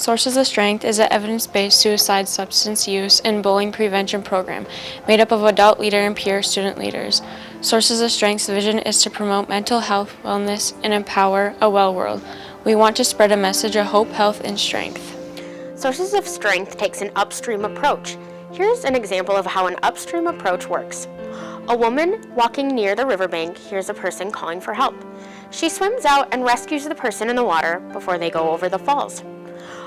Sources of Strength is an evidence-based suicide, substance use, and bullying prevention program made up of adult leader and peer student leaders. Sources of Strength's vision is to promote mental health, wellness, and empower a well world. We want to spread a message of hope, health, and strength. Sources of Strength takes an upstream approach. Here's an example of how an upstream approach works. A woman walking near the riverbank hears a person calling for help. She swims out and rescues the person in the water before they go over the falls.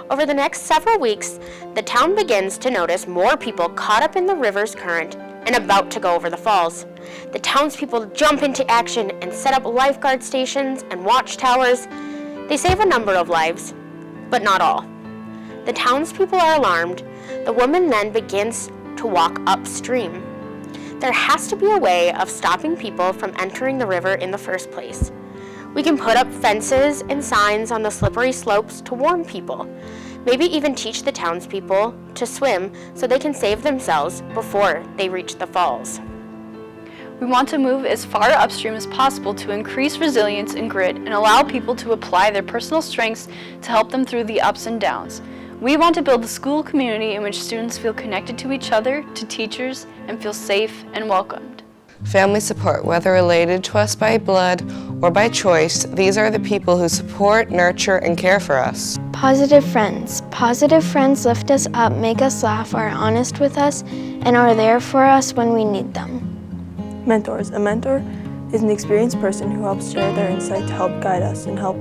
Over the next several weeks, the town begins to notice more people caught up in the river's current and about to go over the falls. The townspeople jump into action and set up lifeguard stations and watchtowers. They save a number of lives, but not all. The townspeople are alarmed. The woman then begins to walk upstream. There has to be a way of stopping people from entering the river in the first place. We can put up fences and signs on the slippery slopes to warn people. Maybe even teach the townspeople to swim so they can save themselves before they reach the falls. We want to move as far upstream as possible to increase resilience and grit and allow people to apply their personal strengths to help them through the ups and downs. We want to build a school community in which students feel connected to each other, to teachers, and feel safe and welcomed. Family support, whether related to us by blood or by choice, these are the people who support, nurture, and care for us. Positive friends. Positive friends lift us up, make us laugh, are honest with us, and are there for us when we need them. Mentors. A mentor is an experienced person who helps share their insight to help guide us and help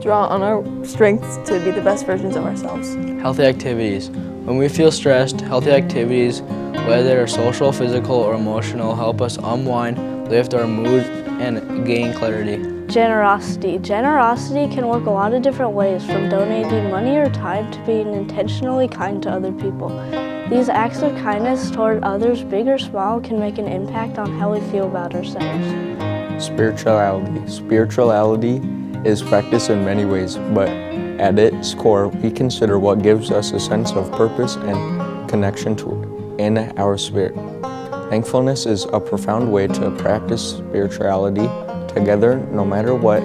draw on our strengths to be the best versions of ourselves. Healthy activities. When we feel stressed, healthy activities, whether they're social, physical, or emotional, help us unwind, lift our mood, and gain clarity. Generosity. Generosity can work a lot of different ways, from donating money or time to being intentionally kind to other people. These acts of kindness toward others, big or small, can make an impact on how we feel about ourselves. Spirituality. Spirituality is practiced in many ways, but at its core, we consider what gives us a sense of purpose and connection in our spirit. Thankfulness is a profound way to practice spirituality together, no matter what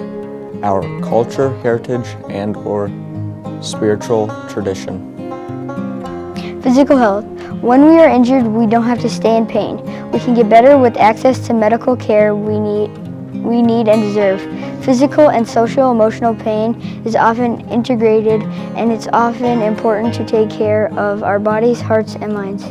our culture, heritage, and/or spiritual tradition. Physical health. When we are injured, we don't have to stay in pain. We can get better with access to medical care we need and deserve. Physical and social-emotional pain is often integrated, and it's often important to take care of our bodies, hearts, and minds.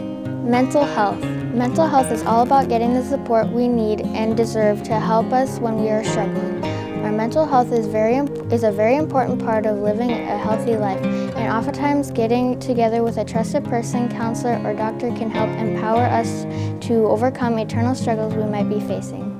Mental health. Mental health is all about getting the support we need and deserve to help us when we are struggling. Our mental health is a very important part of living a healthy life, and oftentimes getting together with a trusted person, counselor, or doctor can help empower us to overcome eternal struggles we might be facing.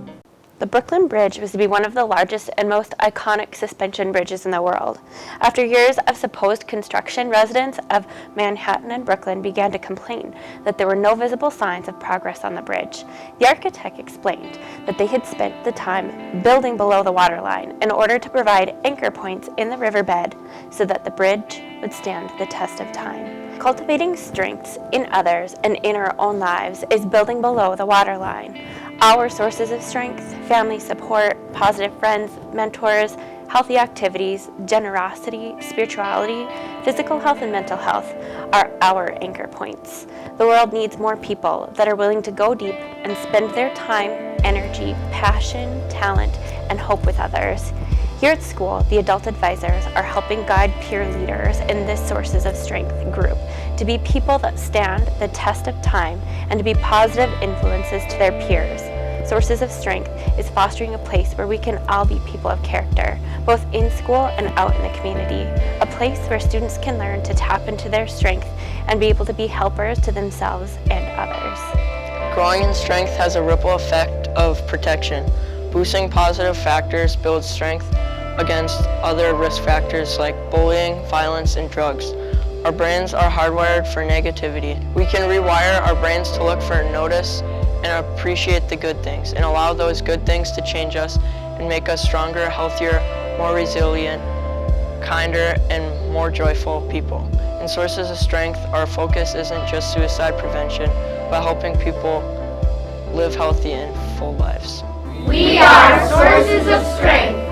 The Brooklyn Bridge was to be one of the largest and most iconic suspension bridges in the world. After years of supposed construction, residents of Manhattan and Brooklyn began to complain that there were no visible signs of progress on the bridge. The architect explained that they had spent the time building below the waterline in order to provide anchor points in the riverbed so that the bridge would stand the test of time. Cultivating strengths in others and in our own lives is building below the waterline. Our sources of strength, family support, positive friends, mentors, healthy activities, generosity, spirituality, physical health, and mental health are our anchor points. The world needs more people that are willing to go deep and spend their time, energy, passion, talent, and hope with others. Here at school, the adult advisors are helping guide peer leaders in this Sources of Strength group to be people that stand the test of time and to be positive influences to their peers. Sources of Strength is fostering a place where we can all be people of character, both in school and out in the community, a place where students can learn to tap into their strength and be able to be helpers to themselves and others. Growing in strength has a ripple effect of protection. Boosting positive factors builds strength against other risk factors like bullying, violence, and drugs. Our brains are hardwired for negativity. We can rewire our brains to look for, notice, and appreciate the good things, and allow those good things to change us and make us stronger, healthier, more resilient, kinder, and more joyful people. In Sources of Strength, our focus isn't just suicide prevention, but helping people live healthy and full lives. We are Sources of Strength.